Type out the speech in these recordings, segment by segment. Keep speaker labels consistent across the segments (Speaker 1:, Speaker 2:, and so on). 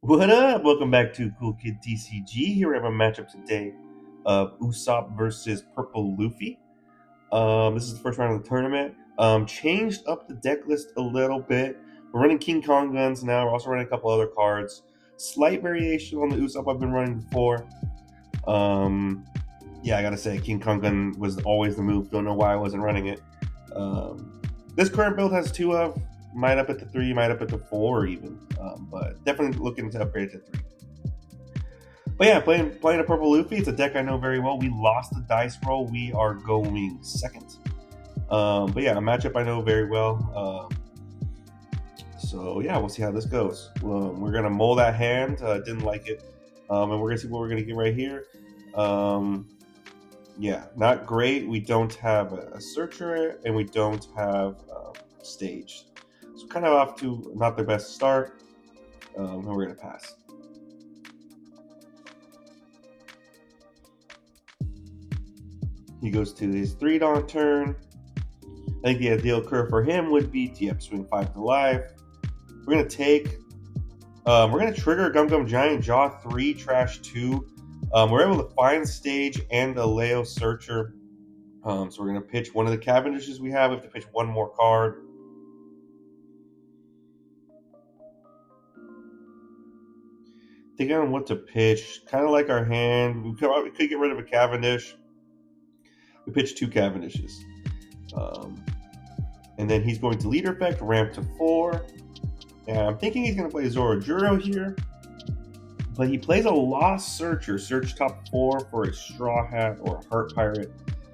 Speaker 1: What up? Welcome back to Cool Kid TCG. Here we have a matchup today of Usopp versus Purple Luffy. This is the first round of the tournament. Changed up the deck list a little bit. We're running King Kong guns now. We're also running a couple other cards. Slight variation on the Usopp I've been running before. Um, yeah, I gotta say, King Kong gun was always the move. Don't know why I wasn't running it. This current build has two of. Might up at the three, might up at the four even. But definitely looking to upgrade to three. But yeah, playing a purple Luffy. It's a deck I know very well. We lost the dice roll. We are going second. But yeah, a matchup I know very well. So yeah, we'll see how this goes. We're gonna mull that hand. Didn't like it, and we're gonna see what we're gonna get right here. Yeah, not great. We don't have a searcher, and we don't have stage. So kind of off to not the best start, and we're gonna pass. He goes to his 3 Dawn turn. I think the ideal curve for him would be to swing 5 to life. We're gonna take. We're gonna trigger Gum Gum Giant, Jaw 3, Trash 2. We're able to find stage and a Leo Searcher. So we're gonna pitch one of the Cavendishes we have. We have to pitch one more card. Thinking on what to pitch. Kind of like our hand. We could get rid of a Cavendish. We pitch 2 Cavendishes. And then he's going to leader effect, ramp to 4. And I'm thinking he's going to play Zorojuro here. But he plays a Lost Searcher, search top 4 for a Straw Hat or a Heart Pirate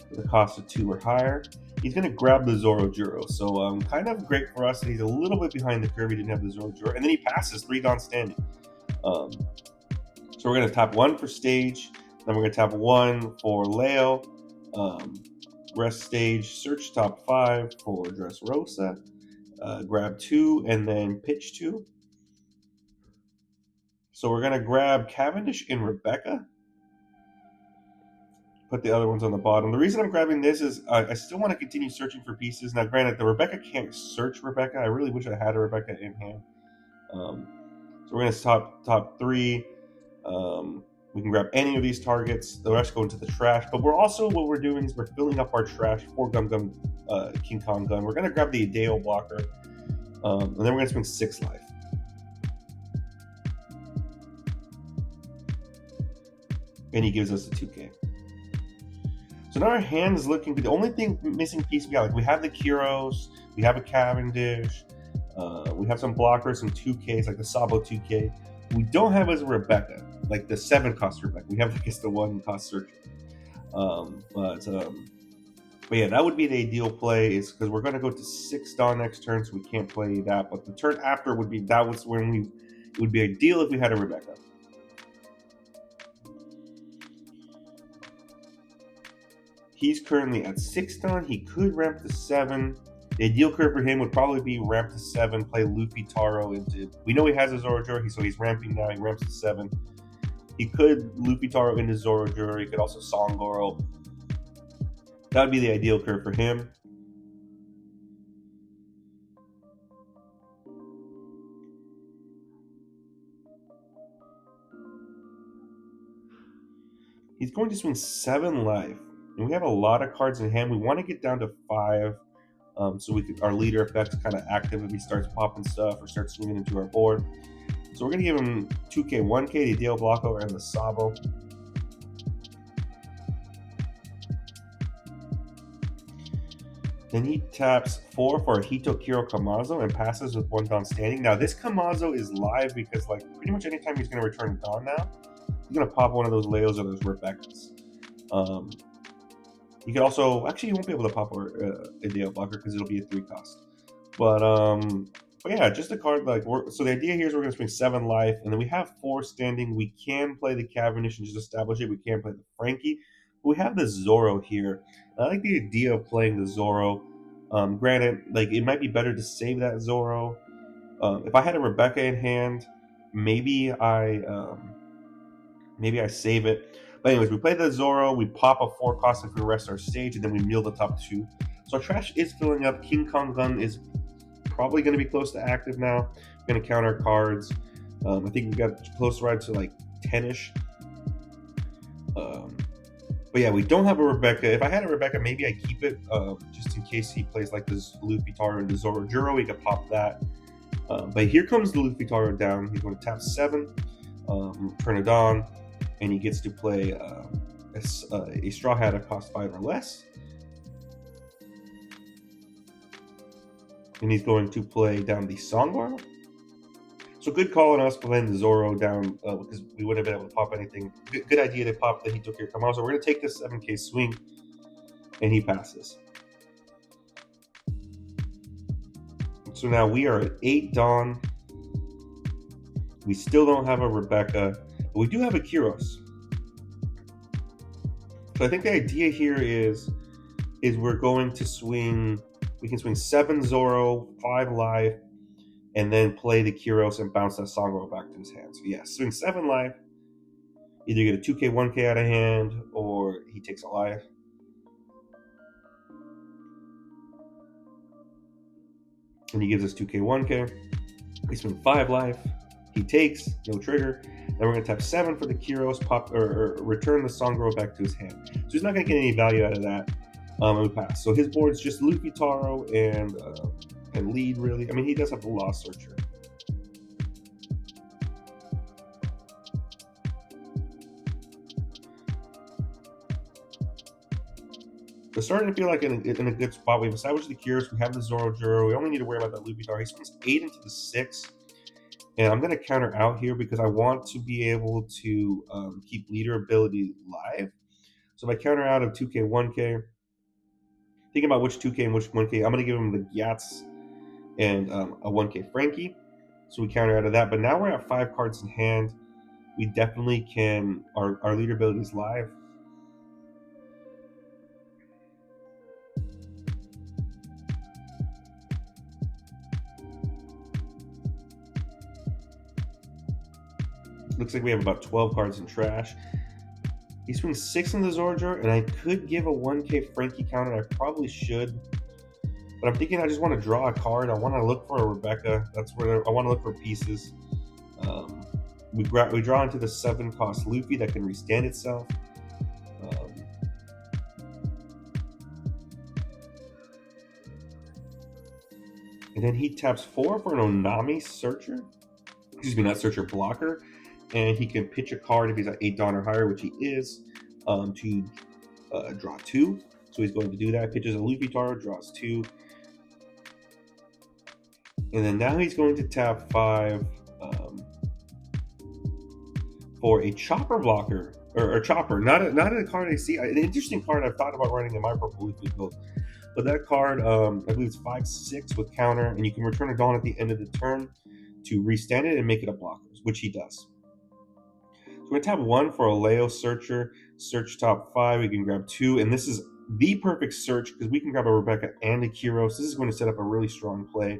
Speaker 1: with a cost of 2 or higher. He's going to grab the Zorojuro. So kind of great for us. He's a little bit behind the curve. He didn't have the Zorojuro. And then he passes 3 Dawn standing. So we're going to tap 1 for stage. Then we're going to tap 1 for Leo. Rest stage, search top 5 for Dressrosa. Grab 2 and then pitch 2. So we're going to grab Cavendish and Rebecca. Put the other ones on the bottom. The reason I'm grabbing this is I still want to continue searching for pieces. Now, granted, the Rebecca can't search Rebecca. I really wish I had a Rebecca in hand. So we're going to top 3. We can grab any of these targets. The rest go into the trash. But what we're doing is we're filling up our trash for King Kong gun. We're going to grab the Adeo blocker. And then we're going to swing 6 life. And he gives us a 2K. So now our hand is looking good. The only missing piece we got, like we have the Kyros, we have a Cavendish, we have some blockers, some 2Ks, like the Sabo 2K. We don't have as a Rebecca, like the 7 cost Rebecca. We have, I guess, the 1 cost searcher. But yeah, that would be the ideal play, is because we're going to go to 6 Dawn next turn, so we can't play that. But the turn after was when it would be ideal if we had a Rebecca. He's currently at 6 Dawn. He could ramp to 7. The ideal curve for him would probably be ramp to 7, play Luffy Taro into. We know he has a Zorojuro, so he's ramping now. He ramps to 7. He could Luffy Taro into Zorojuro. He could also Songoro. That would be the ideal curve for him. He's going to swing 7 life. And we have a lot of cards in hand. We want to get down to 5. So our leader effect's kind of active if he starts popping stuff or starts swinging into our board. So we're going to give him 2K, 1K, the Adeo Blocker, and the Sabo. Then he taps 4 for a Hitokiro Kamazo and passes with 1 Dawn standing. Now this Kamazo is live because like pretty much anytime he's going to return Dawn now, he's going to pop one of those Leos or those Rebeccas. You could also, actually, you won't be able to pop a Adeo blocker because it'll be a 3 cost. But yeah, just a card like so. The idea here is we're going to swing 7 life, and then we have 4 standing. We can play the Cavendish and just establish it. We can play the Frankie. But we have the Zoro here. I like the idea of playing the Zoro. Granted, like it might be better to save that Zoro. If I had a Rebecca in hand, maybe I save it. But anyways, we play the Zoro, we pop a 4 cost if we rest our stage, and then we mill the top 2. So our trash is filling up. King Kong gun is probably going to be close to active now. I'm going to count our cards. I think we got close right to like 10-ish. But yeah, we don't have a Rebecca. If I had a Rebecca, maybe I keep it just in case he plays like this Luffy Taro and the Zoro Juro. We could pop that. But here comes the Luffy Taro down. He's going to tap 7, turn it on, and he gets to play a Straw Hat that costs 5 or less. And he's going to play down the Songbar. So good call on us playing the Zoro down because we wouldn't have been able to pop anything. Good idea to pop that he took here. Come on, so we're going to take this 7k swing, and he passes. So now we are at 8 Dawn. We still don't have a Rebecca, but we do have a Kyros. So I think the idea here is we're going to swing. We can swing 7 Zoro, 5 life, and then play the Kyros and bounce that Songro back to his hand. So yeah, swing 7 life. Either get a 2k, 1k out of hand, or he takes a life. And he gives us 2k, 1k. We swing 5 life. He takes, no trigger. Then we're going to tap 7 for the Kyros, pop or return the Songro back to his hand. So he's not going to get any value out of that. And we pass. So his board's just Luffy Taro and lead, really. I mean, he does have the Lost Searcher. We're starting to feel like in a good spot. We've established the Kyros. We have the Zoro Juro. We only need to worry about that Luffy Taro. He swings 8 into the 6. And I'm going to counter out here because I want to be able to keep leader ability live. So if I counter out of 2k, 1k, think about which 2k and which 1k. I'm going to give him the Gyats and a 1k Frankie. So we counter out of that. But now we're at 5 cards in hand. We definitely can. Our leader ability is live. Looks like we have about 12 cards in trash. He swings 6 in the Zorger, and I could give a 1k Frankie counter. I probably should. But I'm thinking I just want to draw a card. I want to look for a Rebecca. That's where I want to look for pieces. We draw into the 7-cost Luffy that can restand itself. And then he taps 4 for an Onami Searcher. Excuse me, not Searcher, Blocker. And he can pitch a card if he's at 8 Dawn or higher, which he is, to draw 2. So he's going to do that. Pitches a Luffy Taro, draws 2. And then now he's going to tap 5 for a Chopper Blocker. Or Chopper. Not a card I see. An interesting card I've thought about running in my purple Luffy build. But that card, I believe it's 5/6 with counter. And you can return a Dawn at the end of the turn to restand it and make it a blocker, which he does. So we're going to tap 1 for a Leo Searcher. Search top 5. We can grab 2. And this is the perfect search because we can grab a Rebecca and a Kyros. This is going to set up a really strong play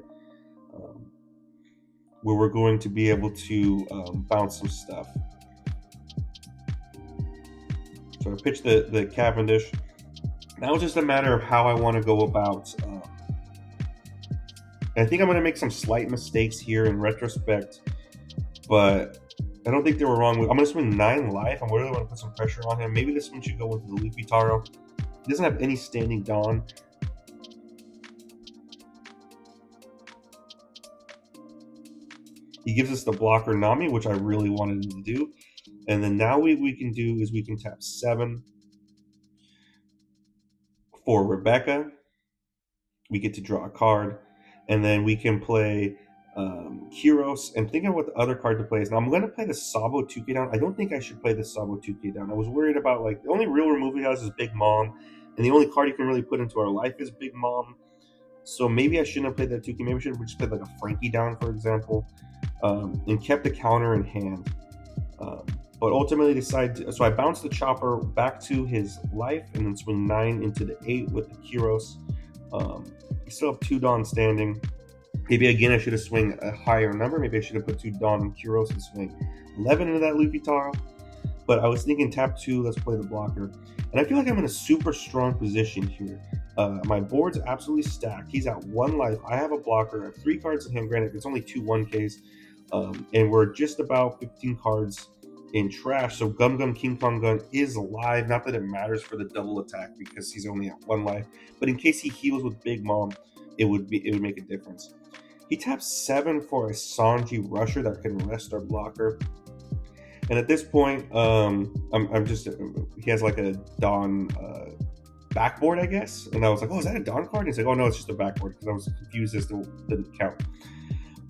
Speaker 1: where we're going to be able to bounce some stuff. So I pitched the Cavendish. Now it's just a matter of how I want to go about. I think I'm going to make some slight mistakes here in retrospect, but I don't think they were wrong. I'm going to swing 9 life. I really want to put some pressure on him. Maybe this one should go into the Luffy Taro. He doesn't have any standing Dawn. He gives us the blocker Nami, which I really wanted him to do. And then now we can do is we can tap 7 for Rebecca. We get to draw a card. And then we can play Kyros. And thinking what the other card to play is. Now I'm going to play the Sabo 2K down. I don't think I should play the Sabo 2K down. I was worried about like the only real remove he has is Big Mom. And the only card you can really put into our life is Big Mom. So maybe I shouldn't have played that 2K. Maybe I should have just played like a Frankie down, for example. And kept the counter in hand. But ultimately decided, so I bounced the Chopper back to his life and then swing 9 into the 8 with the Kyros. You still have 2 Dawn standing. Maybe again I should have swung a higher number. Maybe I should have put 2 Dawn and Kyros and swing 11 into that Luffy Taro. But I was thinking tap 2, let's play the blocker. And I feel like I'm in a super strong position here. My board's absolutely stacked. He's at 1 life. I have a blocker. I have 3 cards in hand. Granted, it's only 2 1Ks. And we're just about 15 cards in trash. So Gum Gum King Kong Gun is alive. Not that it matters for the double attack because he's only at 1 life, but in case he heals with Big Mom, it would make a difference. He taps 7 for a Sanji Rusher that can rest our blocker. And at this point, I'm just he has like a Dawn backboard, I guess. And I was like, oh, is that a Dawn card? And he's like, oh no, it's just a backboard, because I was confused as to didn't count.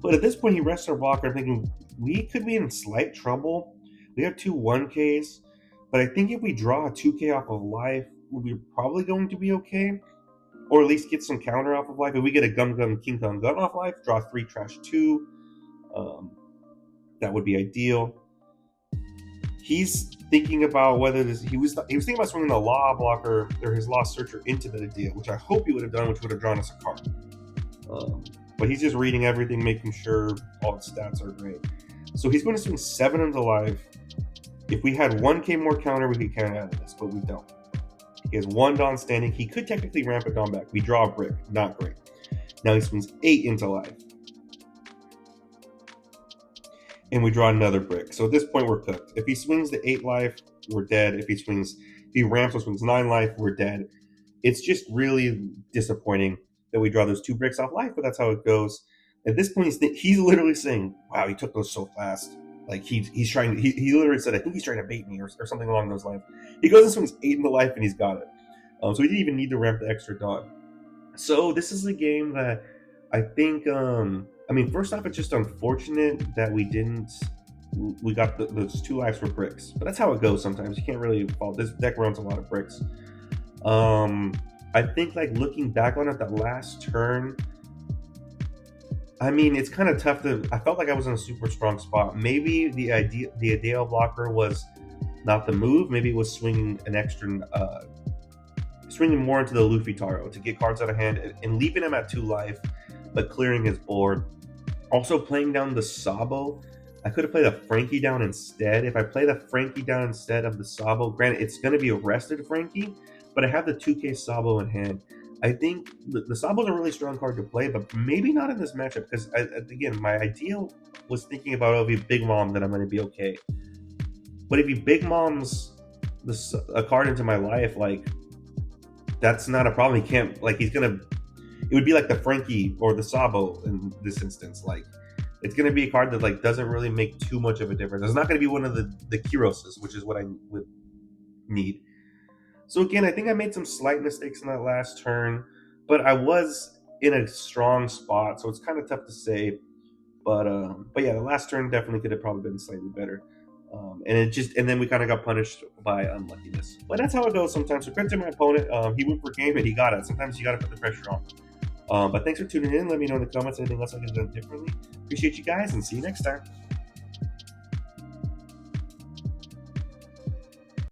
Speaker 1: But at this point, he rests our blocker. I'm thinking we could be in slight trouble. We have 2 1Ks, but I think if we draw a 2K off of life, we're probably going to be okay. Or at least get some counter off of life. If we get a Gum Gum King Kong Gun off life, draw 3, trash 2. That would be ideal. He's thinking about whether this. He was thinking about swinging the Law Blocker or his Law Searcher into the deal, which I hope he would have done, which would have drawn us a card. But he's just reading everything, making sure all the stats are great. So he's going to swing 7 into life. If we had 1K more counter, we could count out of this, but we don't. He has 1 Dawn standing. He could technically ramp a Dawn back. We draw a brick. Not great. Now he swings 8 into life. And we draw another brick. So at this point, we're cooked. If he swings the 8 life, we're dead. If he ramps or swings 9 life, we're dead. It's just really disappointing that we draw those 2 bricks off life, but that's how it goes. At this point, he's literally saying, wow, he took those so fast. Like he's trying. He literally said, I think he's trying to bait me or something along those lines. He goes and swings 8 into life and he's got it. So he didn't even need to ramp the extra Dawn. So this is a game that I think. First off, it's just unfortunate that we got those 2 lives for bricks. But that's how it goes sometimes. You can't really fault. This deck runs a lot of bricks. I think, like, looking back on it, that last turn, it's kind of tough to. I felt like I was in a super strong spot. Maybe the ideal blocker was not the move. Maybe it was swinging an extra, swinging more into the Luffy Taro to get cards out of hand and leaving him at 2 life, but clearing his board. Also playing down the Sabo. I could have played a Frankie down instead. If I play the Frankie down instead of the Sabo, granted, it's going to be arrested Frankie, but I have the 2K Sabo in hand. I think the Sabo is a really strong card to play, but maybe not in this matchup, because, again, my ideal was thinking about, if he Big Mom, then I'm going to be okay. But if he Big Moms a card into my life, like, that's not a problem. He can't, like, he's going to, it would be like the Frankie or the Sabo in this instance. Like, it's going to be a card that, like, doesn't really make too much of a difference. It's not going to be one of the Kiroses, which is what I would need. So again, I think I made some slight mistakes in that last turn, but I was in a strong spot, so it's kind of tough to say. But yeah, the last turn definitely could have probably been slightly better. And then we kind of got punished by unluckiness. But that's how it goes sometimes. So credit to my opponent. He went for game and he got it. Sometimes you got to put the pressure on. But thanks for tuning in. Let me know in the comments anything else I could have done differently. Appreciate you guys and see you next time.